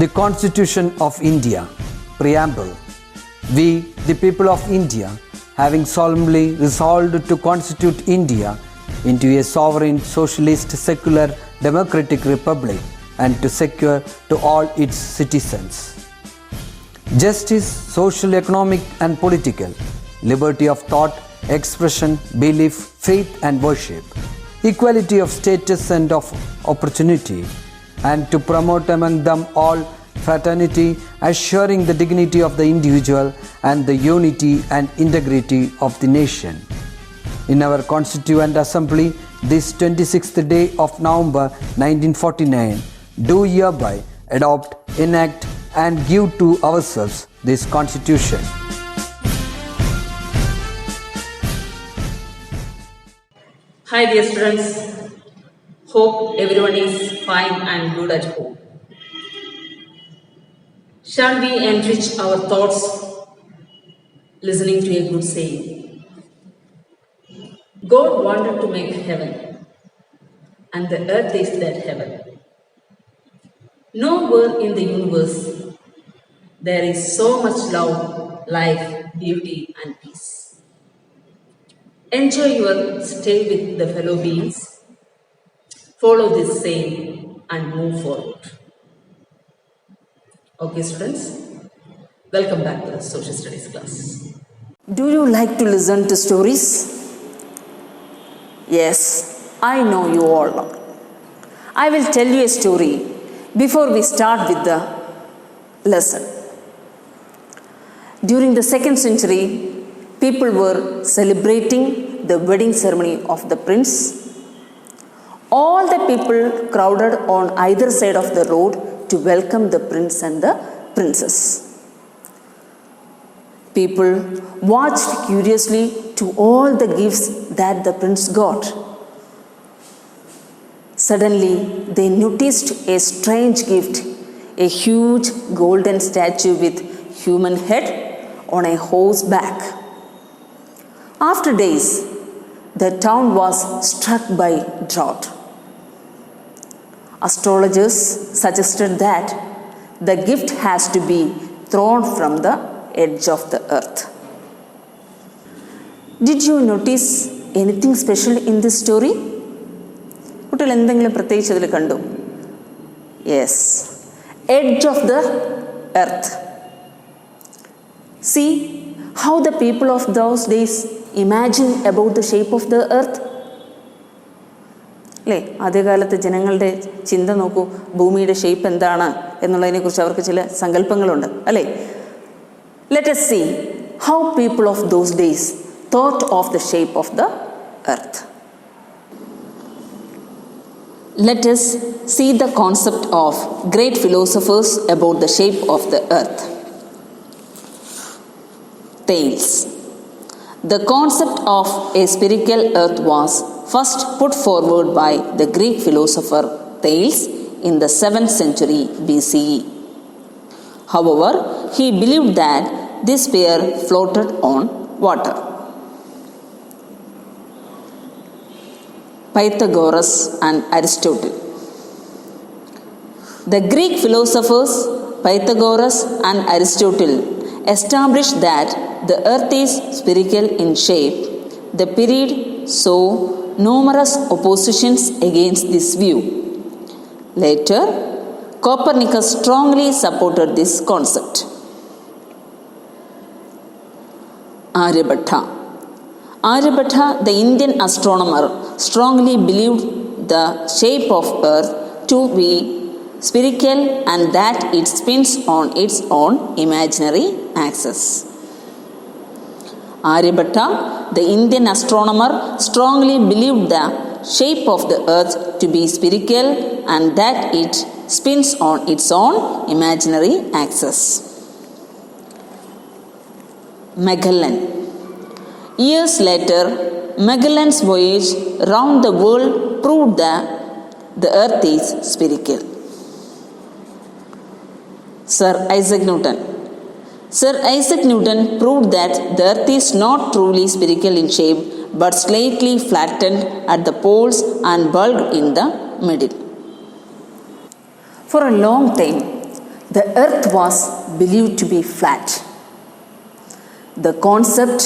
The Constitution of India, Preamble. We, the people of India, having solemnly resolved to constitute India into a sovereign, socialist, secular, democratic republic and to secure to all its citizens justice, social, economic and political, liberty of thought, expression, belief, faith and worship, equality of status and of opportunity, and to promote among them all fraternity, assuring the dignity of the individual and the unity and integrity of the nation. In our Constituent Assembly, this 26th day of November 1949, do hereby adopt, enact and give to ourselves this Constitution. Hi dear students, hope everyone is fine and good at home. Shall we enrich our thoughts listening to a good saying? God wanted to make heaven, and the earth is that heaven. Nowhere in the universe there is so much love, life, beauty and peace. Enjoy your stay with the fellow beings, follow this saying and move forward. Okay students, welcome back to the social studies class. Do you like to listen to stories? Yes, I know you all. I will tell you a story before we start with the lesson. During the 2nd century, people were celebrating the wedding ceremony of the prince. All the people crowded on either side of the road to welcome the prince and the princess. People watched curiously to all the gifts that the prince got. Suddenly, they noticed a strange gift, a huge golden statue with human head on a horse back. After days, the town was struck by drought. Astrologers suggested that the gift has to be thrown from the edge of the earth. Did you notice anything special in this story? കുട്ടികൾ എന്തെങ്കിലും പ്രത്യേകിച്ച് അതിൽ കണ്ടു? Yes, edge of the earth. See how the people of those days imagine about the shape of the earth. അല്ലേ, ആദ്യകാലത്ത് ജനങ്ങളുടെ ചിന്ത നോക്കൂ, ഭൂമിയുടെ ഷേപ്പ് എന്താണ് എന്നുള്ളതിനെക്കുറിച്ച് അവർക്ക് ചില സങ്കല്പങ്ങളുണ്ട് അല്ലേ. Let us see how people of those days thought of the shape of the earth. Let us see the concept of great philosophers about the shape of the earth. Thales. The concept of a spherical earth was first put forward by the Greek philosopher Thales in the 7th century BCE. However, he believed that this sphere floated on water. Pythagoras and Aristotle. The Greek philosophers Pythagoras and Aristotle established that the earth is spherical in shape. The period saw numerous oppositions against this view. Later, Copernicus strongly supported this concept. Aryabhatta. Aryabhatta, the Indian astronomer, strongly believed the shape of earth to be spherical and that it spins on its own imaginary axis. Aryabhatta, the Indian astronomer, strongly believed the shape of the earth to be spherical and that it spins on its own imaginary axis. Magellan. Years later, Magellan's voyage round the world proved that the earth is spherical. Sir Isaac Newton. Sir Isaac Newton proved that the earth is not truly spherical in shape but slightly flattened at the poles and bulged in the middle. For a long time, the earth was believed to be flat. The concept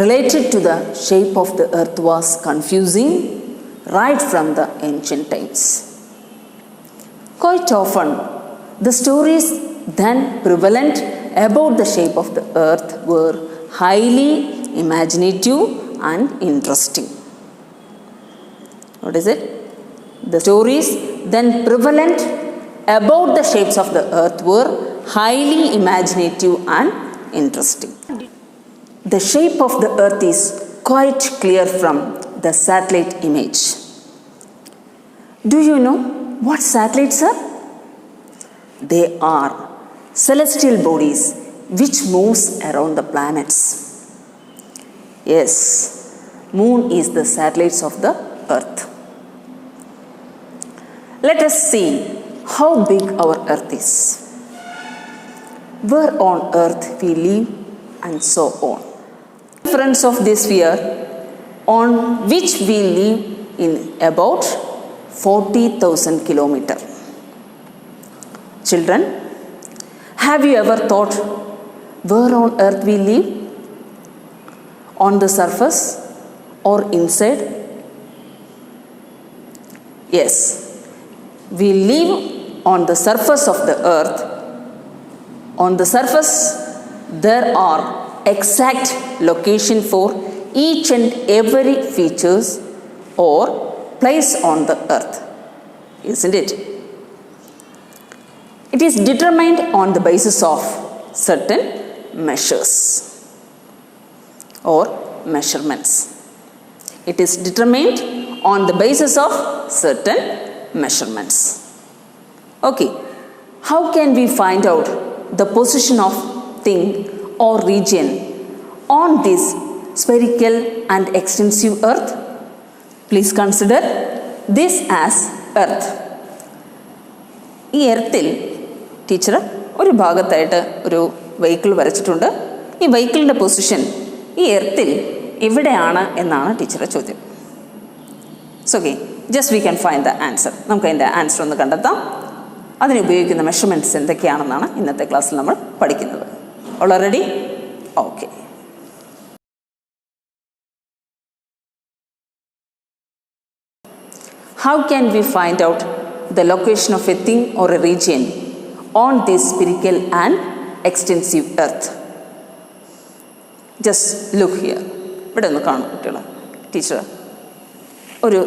related to the shape of the earth was confusing right from the ancient times. Quite often, the stories then prevalent about the shape of the earth were highly imaginative and interesting. What is it? The stories then prevalent about the shapes of the earth were highly imaginative and interesting. The shape of the earth is quite clear from the satellite image. Do you know what satellites are? They are celestial bodies which moves around the planets. Yes, moon is the satellites of the earth. Let us see how big our earth is, where on earth we live, and so on. Difference of this sphere on which we live in about 40,000 kilometers. Children, have you ever thought where on earth we live? On the surface or inside? Yes, we live on the surface of the earth. On the surface, there are exact location for each and every features or place on the earth, isn't it? It is determined on the basis of certain measures or measurements. It is determined on the basis of certain measurements. Okay, how can we find out the position of thing or region on this spherical and extensive earth? Please consider this as earth. ഈ എർത്തിൽ teacher ഒരു ഭാഗത്തായിട്ട് ഒരു vehicle വരച്ചിട്ടുണ്ട്. ഈ വെഹിക്കിളിൻ്റെ position ഈ എർത്തിൽ എവിടെയാണ് എന്നാണ് ടീച്ചറുടെ ചോദ്യം. So okay, just we can find the answer. നമുക്ക് അതിൻ്റെ ആൻസർ ഒന്ന് കണ്ടെത്താം. അതിനുപയോഗിക്കുന്ന മെഷർമെൻറ്റ്സ് എന്തൊക്കെയാണെന്നാണ് ഇന്നത്തെ ക്ലാസ്സിൽ നമ്മൾ പഠിക്കുന്നത്. Already okay. How can we find out the location of a thing or a region on this spherical and extensive earth? Just look here. ഇവിടെ ഒന്ന് കാണും കുട്ടികൾ. ടീച്ചർ ഒരു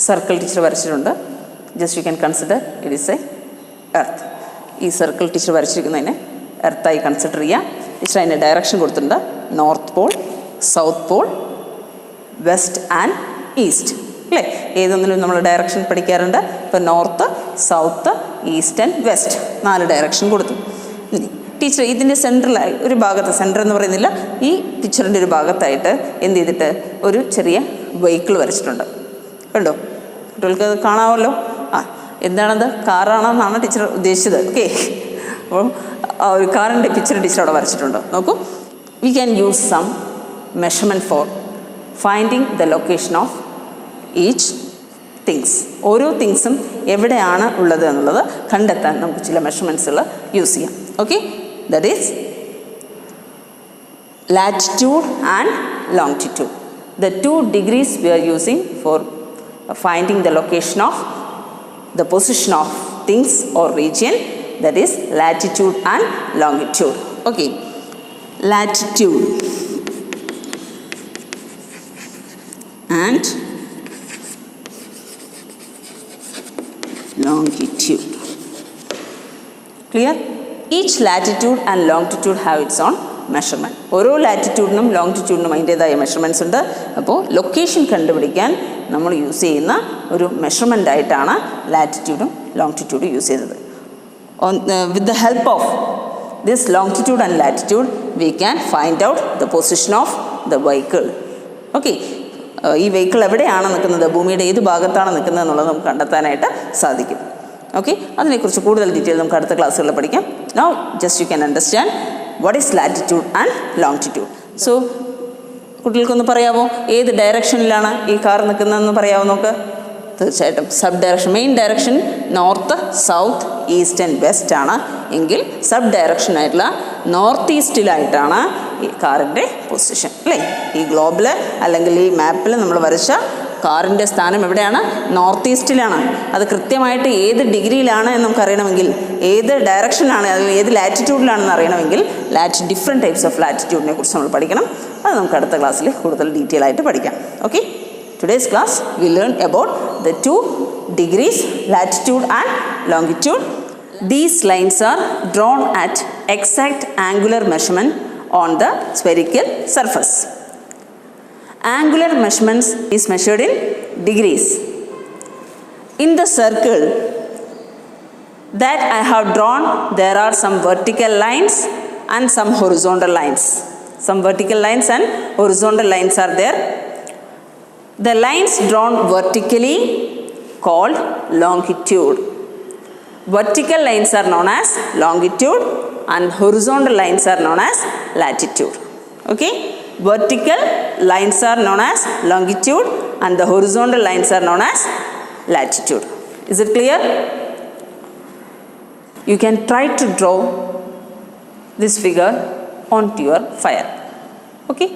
സർക്കിൾ ടീച്ചർ വരച്ചിട്ടുണ്ട്. Just you can consider it is A earth. ഈ circle teacher വരച്ചിരിക്കുന്നതിനെ എർത്തായി consider ചെയ്യാം. Teacher അതിൻ്റെ direction കൊടുത്തിട്ടുണ്ട്. North Paul, south Paul, west and east അല്ലേ? ഏതൊന്നിലും നമ്മൾ ഡയറക്ഷൻ പഠിക്കാറുണ്ട്. ഇപ്പോൾ north, south, east and west 4 direction കൊടുത്തു. ടീച്ചർ ഇതിൻ്റെ സെൻട്രലായി ഒരു ഭാഗത്ത്, സെൻറ്റർ എന്ന് പറയുന്നില്ല, ഈ പിക്ചറിൻ്റെ ഒരു ഭാഗത്തായിട്ട് എന്ത് ചെയ്തിട്ട് ഒരു ചെറിയ വെഹിക്കിൾ വരച്ചിട്ടുണ്ട്. കണ്ടോ? കുട്ടികൾക്ക് അത് കാണാമല്ലോ. എന്താണത്? കാറാണെന്നാണ് ടീച്ചർ ഉദ്ദേശിച്ചത്. ഓക്കെ, അപ്പം ആ ഒരു കാറിൻ്റെ പിക്ചർ ടീച്ചർ അവിടെ വരച്ചിട്ടുണ്ട്. നോക്കൂ, we can use some measurement for finding the location of each things. ഓരോ തിങ്സും എവിടെയാണ് ഉള്ളത് എന്നുള്ളത് കണ്ടെത്താൻ നമുക്ക് ചില മെഷർമെൻറ്റ്സുകൾ യൂസ് ചെയ്യാം. Okay, that is latitude and longitude. The 2 degrees we are using for finding the location of the position of things or region, that is latitude and longitude. Okay, latitude and longitude. Clear? Each latitude and longitude have its own measurement. ഓരോ ലാറ്റിറ്റ്യൂഡിനും ലോങ്ങിറ്റ്യൂഡിനും അതിൻ്റേതായ measurements ഉണ്ട്. അപ്പോൾ location കണ്ടുപിടിക്കാൻ നമ്മൾ use ചെയ്യുന്ന ഒരു measurement ആയിട്ടാണ് ലാറ്റിറ്റ്യൂഡും ലോങ്ങിറ്റ്യൂഡും use ചെയ്തത്. With the help of this longitude and latitude we can find out the position of the vehicle. Okay, ഈ വെഹിക്കിൾ എവിടെയാണ് നിൽക്കുന്നത്, ഭൂമിയുടെ ഏത് ഭാഗത്താണ് നിൽക്കുന്നത് എന്നുള്ളത് നമുക്ക് കണ്ടെത്താനായിട്ട് സാധിക്കും. ഓക്കെ, അതിനെക്കുറിച്ച് കൂടുതൽ ഡീറ്റെയിൽ നമുക്ക് അടുത്ത ക്ലാസ്സുകളിൽ പഠിക്കാം. Now just you can understand what is latitude and longitude. So കുട്ടികൾക്കൊന്ന് പറയാമോ, ഏത് ഡയറക്ഷനിലാണ് ഈ കാർ നിൽക്കുന്നതെന്ന് പറയാമോ? നോക്ക്, തീർച്ചയായിട്ടും sub direction, main direction north, south, east and west ആണ് എങ്കിൽ സബ് ഡയറക്ഷൻ ആയിട്ടുള്ള നോർത്ത് ഈസ്റ്റിലായിട്ടാണ് ഈ കാറിൻ്റെ പൊസിഷൻ അല്ലേ. ഈ ഗ്ലോബിൽ അല്ലെങ്കിൽ ഈ മാപ്പിൽ നമ്മൾ വരച്ച കാറിൻ്റെ സ്ഥാനം എവിടെയാണ്? നോർത്ത് ഈസ്റ്റിലാണ്. അത് കൃത്യമായിട്ട് ഏത് ഡിഗ്രിയിലാണ് എന്ന് നമുക്കറിയണമെങ്കിൽ, ഏത് ഡയറക്ഷനാണ് അല്ലെങ്കിൽ ഏത് ലാറ്റിറ്റ്യൂഡിലാണെന്ന് അറിയണമെങ്കിൽ ഡിഫറെൻറ്റ് ടൈപ്സ് ഓഫ് ലാറ്റിറ്റ്യൂഡിനെ കുറിച്ച് നമ്മൾ പഠിക്കണം. അത് നമുക്ക് അടുത്ത ക്ലാസ്സിൽ കൂടുതൽ ഡീറ്റെയിൽ ആയിട്ട് പഠിക്കാം. Okay, today's class we learned about the 2 degrees, latitude and longitude. These lines are drawn at exact angular measurement on the spherical surface. Angular measurements is measured in degrees. In the circle that I have drawn, there are some vertical lines and some horizontal lines. Some vertical lines and horizontal lines are there. The lines drawn vertically called longitude. Vertical lines are known as longitude and horizontal lines are known as latitude. Okay, vertical lines are known as longitude and the horizontal lines are known as latitude. Is it clear? You can try to draw this figure onto your file. Okay.